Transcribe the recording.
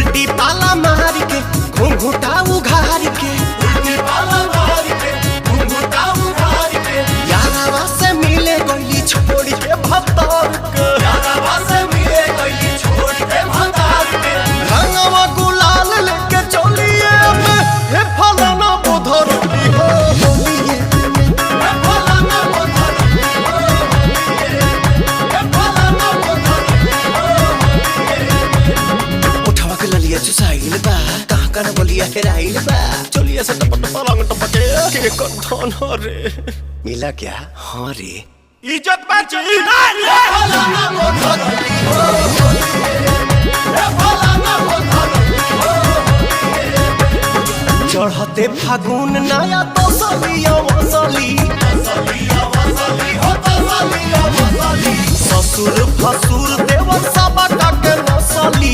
उल्टी पाला मार के घूंघटा उघार के उल्टी पाला मार के घूंघटा उघार के यारावा से मिले गई छोड़ के भतार के यारावा से मिले गई छोड़ के भतार के रंगवा गुलाल लेके चलिए में हे फलाना बोधर हो बोलिए हे फलाना बोधर हो बोलिए हे फलाना बोधर हो उठवा के ललिया चुसाइल बा कहां का बोलिया हेराइल बा चलिए से टप टप रंग टपके के कौन हो रे मिला क्या हां रे इज्जत बची हे फलाना बोधर हो हे फलाना बोधर चढ़ते फागुन नया तो सलिया वसली ससुर फसुर देवर सब का के नसली